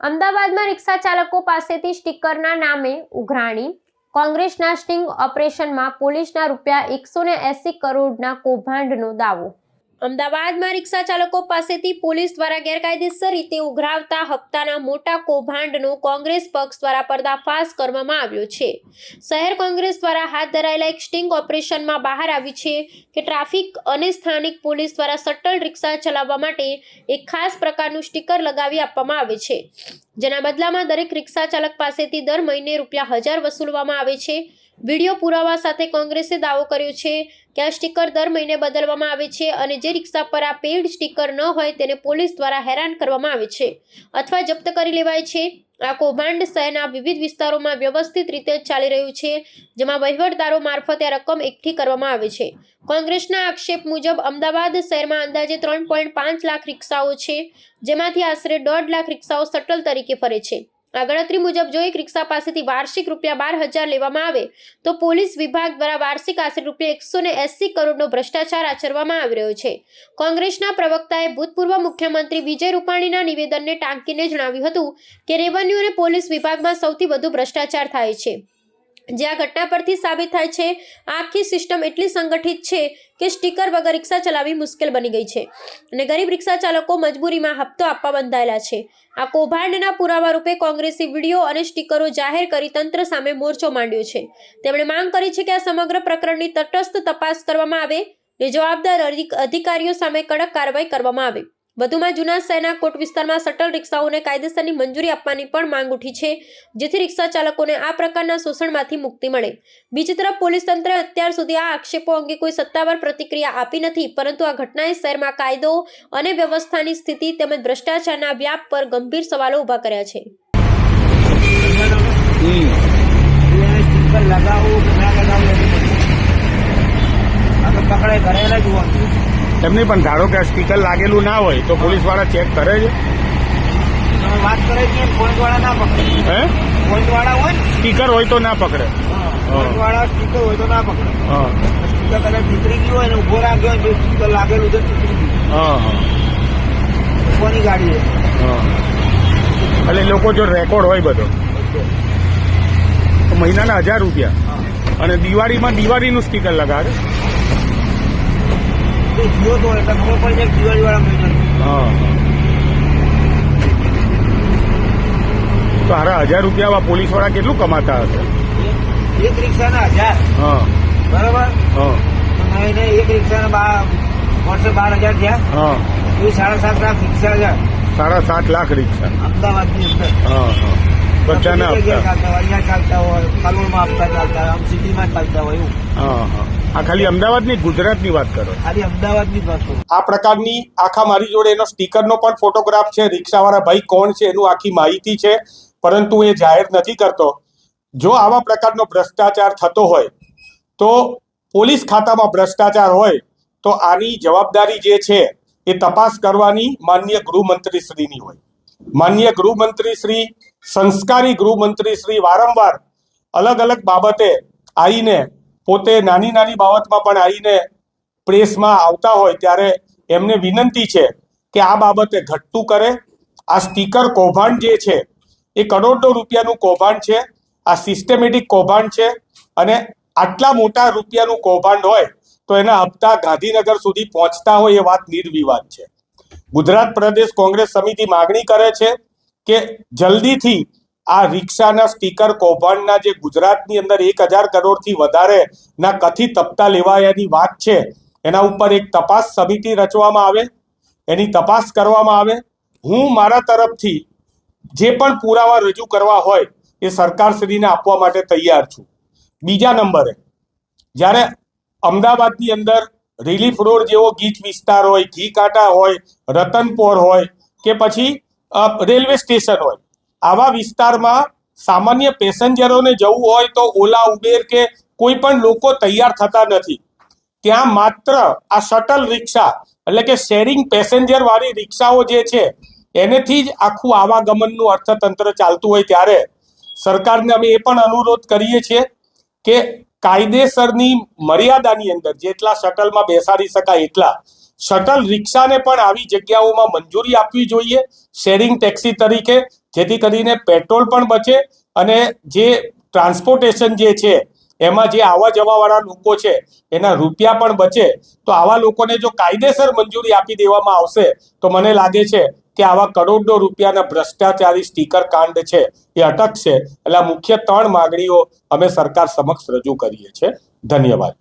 અમદાવાદમાં રિક્ષા ચાલકો પાસેથી સ્ટીકરના નામે ઉઘરાણી, કોંગ્રેસના સ્ટિંગ ઓપરેશનમાં પોલીસના ₹180 કરોડના કૌભાંડનો દાવો। અમદાવાદમાં રિક્ષા ચાલકો પાસેથી પોલીસ દ્વારા ગેરકાયદેસર રીતે ઉઘરાવતા હપ્તાના મોટા કૌભાંડનો કોંગ્રેસ પક્ષ દ્વારા પર્દાફાશ કરવામાં આવ્યો છે। શહેર કોંગ્રેસ દ્વારા હાથ ધરાયેલા એક સ્ટિંગ ઓપરેશનમાં બહાર આવ્યું છે કે ટ્રાફિક અને સ્થાનિક પોલીસ દ્વારા શટલ રિક્ષા ચલાવવા માટે એક ખાસ પ્રકારનું સ્ટીકર લગાવી આપવામાં આવે છે, જેના બદલામાં દરેક રિક્ષા ચાલક પાસેથી દર મહિને ₹1000 વસૂલવામાં આવે છે। વિડીયો પુરાવા સાથે કોંગ્રેસે દાવો કર્યો છે કે આ સ્ટીકર દર મહિને બદલવામાં આવે છે અને જે રિક્ષા પર આ પેઇડ સ્ટીકર ન હોય તેને પોલીસ દ્વારા હેરાન કરવામાં આવે છે અથવા જપ્ત કરી લેવાય છે। આ કૌભાંડ શહેરના વિવિધ વિસ્તારોમાં વ્યવસ્થિત રીતે ચાલી રહ્યું છે, જેમાં વહીવટદારો મારફતે આ રકમ એકઠી કરવામાં આવે છે। કોંગ્રેસના આક્ષેપ મુજબ અમદાવાદ શહેરમાં અંદાજે 3.5 લાખ રિક્ષાઓ છે, જેમાંથી આશરે 1.5 લાખ રિક્ષાઓ શટલ તરીકે ફરે છે। આ ગણતરી મુજબ જો એક રિક્ષા પાસેથી વાર્ષિક ₹12,000 લેવામાં આવે તો પોલીસ વિભાગ દ્વારા વાર્ષિક આશરે ₹180 કરોડનો ભ્રષ્ટાચાર આચરવામાં આવી રહ્યો છે। કોંગ્રેસના પ્રવક્તાએ ભૂતપૂર્વ મુખ્યમંત્રી વિજય રૂપાણીના નિવેદનને ટાંકીને જણાવ્યું હતું કે રેવન્યુ અને પોલીસ વિભાગમાં સૌથી વધુ ભ્રષ્ટાચાર થાય છે। જે આ ઘટના પરથી સાબિત થાય છે, આ આખી સિસ્ટમ એટલી સંગઠિત છે કે સ્ટીકર વગર રિક્ષા ચલાવવી મુશ્કેલ બની ગઈ છે અને ગરીબ રિક્ષા ચાલકો મજબૂરીમાં હપ્તો આપવા બંધાયેલા છે। આ કૌભાંડના પુરાવા રૂપે કોંગ્રેસી વિડીયો અને સ્ટીકરો જાહેર કરી તંત્ર સામે મોરચો માંડ્યો છે। તેમણે માંગ કરી છે કે આ સમગ્ર પ્રકરણની તટસ્થ તપાસ કરવામાં આવે અને જવાબદાર અધિકારીઓ સામે કડક કાર્યવાહી કરવામાં આવે। વધુમાં જૂના શહેરના કોટ વિસ્તારમાં શટલ રિક્ષાઓને કાયદેસરની મંજૂરી આપવાની પણ માંગ ઉઠી છે, જેથી રિક્ષા ચાલકોને આ પ્રકારના શોષણમાંથી મુક્તિ મળે। બીજી તરફ પોલીસ તંત્રે અત્યાર સુધી આ આક્ષેપો અંગે કોઈ સત્તાવાર પ્રતિક્રિયા આપી નથી, પરંતુ આ ઘટનાએ શહેરમાં કાયદો અને વ્યવસ્થાની સ્થિતિ તેમજ ભ્રષ્ટાચારના વ્યાપ પર ગંભીર સવાલો ઊભા કર્યા છે। એમની પણ ધારો કે સ્ટીકર લાગેલું ના હોય તો પોલીસ વાળા ચેક કરે છે, વાત કરે છે, પોઈન્ટ વાળા ના પકડે। હે પોઈન્ટ વાળા હોય સ્ટીકર હોય તો ના પકડે, પોઈન્ટ વાળા સ્ટીકર હોય તો ના પકડે। સ્ટીકર કદાચ નીકળી ગયું હોય ને ઉભો રાખ્યો હોય, સ્ટીકર લાગેલું છે કોની ગાડી એટલે લોકો જો રેકોર્ડ હોય બધો તો મહિનાના ₹1000 અને દિવાળીનું સ્ટીકર લગાડે જીઓ તો એટલે ખબર પડી જાય દિવાળી વાળા મહિના। તો હારા ₹1000 પોલીસ વાળા કેટલું કમાતા હશે? એક રિક્ષાના 1000 બરાબર, મહિને એક રિક્ષાના વર્ષે 12,000 થયા, એ 7.5 લાખ રિક્ષા છે। 7.5 લાખ રિક્ષા અમદાવાદની અંદર બધાના અહીંયા ચાલતા હોય, કાલોલમાં આપતા ચાલતા હોય, આમ સિટીમાં ચાલતા હોય એવું। આ ખાલી અમદાવાદની ગુજરાતની વાત કરો, ખાલી અમદાવાદની વાત કરો। આ પ્રકારની આખા મારી જોડે એનો સ્ટીકરનો પણ ફોટોગ્રાફ છે, રિક્ષાવાળા ભાઈ કોણ છે એનું આખી માહિતી છે, પરંતુ એ જાહેર નથી કરતો। જો આવા પ્રકારનો ભ્રષ્ટાચાર થતો હોય તો પોલીસ ખાતામાં ભ્રષ્ટાચાર હોય તો આની જવાબદારી જે છે એ તપાસ કરવાની માનનીય ગૃહમંત્રીશ્રીની હોય। માનનીય ગૃહમંત્રીશ્રી, સંસ્કારી ગૃહમંત્રીશ્રી વારંવાર અલગ અલગ બાબતે આવીને પોતે નાની નાની બાબતમાં પણ આવીને પ્રેસમાં આવતા હોય ત્યારે એમને વિનંતી છે કે આ બાબતે ઘટતું કરે। આ સ્ટીકર કૌભાંડ જે છે એ કરોડો રૂપિયાનું કૌભાંડ છે, આ સિસ્ટમેટિક કૌભાંડ છે અને આટલા મોટા રૂપિયાનું કૌભાંડ હોય તો એના હપ્તા ગાંધીનગર સુધી પહોંચતા હોય એ વાત નિર્વિવાદ છે। ગુજરાત પ્રદેશ કોંગ્રેસ સમિતિ માગણી કરે છે કે જલ્દીથી આ રિક્ષાના સ્ટીકર કૌભાંડના જે ગુજરાતની અંદર 1000 કરોડથી વધારેના કથિત હપ્તા લેવાયાની વાત છે એના ઉપર એક તપાસ સમિતિ રચવામાં આવે, એની તપાસ કરવામાં આવે। હું મારા તરફથી જે પણ પુરાવા રજૂ કરવા હોય એ સરકારશ્રીને આપવા માટે તૈયાર છું। બીજા નંબરે, જ્યારે અમદાવાદની અંદર રિલીફ રોડ જેવો ગીચ વિસ્તાર હોય, ઘી કાંટા હોય, રતનપોર હોય કે પછી રેલવે સ્ટેશન હોય, આવા વિસ્તારમાં સામાન્ય પેસેન્જરોને જવું હોય તો ઓલા, ઉબેર કે કોઈ પણ લોકો તૈયાર થતા નથી। ત્યાં માત્ર આ શટલ રિક્ષા એટલે કે શેરિંગ પેસેન્જર વાળી રિક્ષાઓ જે છે એનેથી જ આખું આવાગમનનું અર્થતંત્ર ચાલતું હોય ત્યારે સરકારને અમે એ પણ અનુરોધ કરીએ છીએ કે કાયદેસરની મર્યાદાની અંદર જેટલા શટલમાં બેસાડી શકાય એટલા શટલ રિક્ષાને પણ આવી જગ્યાઓમાં મંજૂરી આપવી જોઈએ શેરિંગ ટેક્સી તરીકે, જેથી કરીને પેટ્રોલ પણ બચે અને જે ટ્રાન્સપોર્ટેશન જે છે એમાં જે આવવા જવાવાળા લોકો છે એના રૂપિયા પણ બચે. તો આવા લોકોને જો કાયદેસર મંજૂરી આપી દેવામાં આવશે તો મને લાગે છે કે આવા કરોડો રૂપિયાના ભ્રષ્ટાચારી સ્ટીકર કાંડ છે એ અટકશે. એટલે આ મુખ્ય 3 માગણીઓ અમે સરકાર સમક્ષ રજૂ કરીએ છીએ. ધન્યવાદ.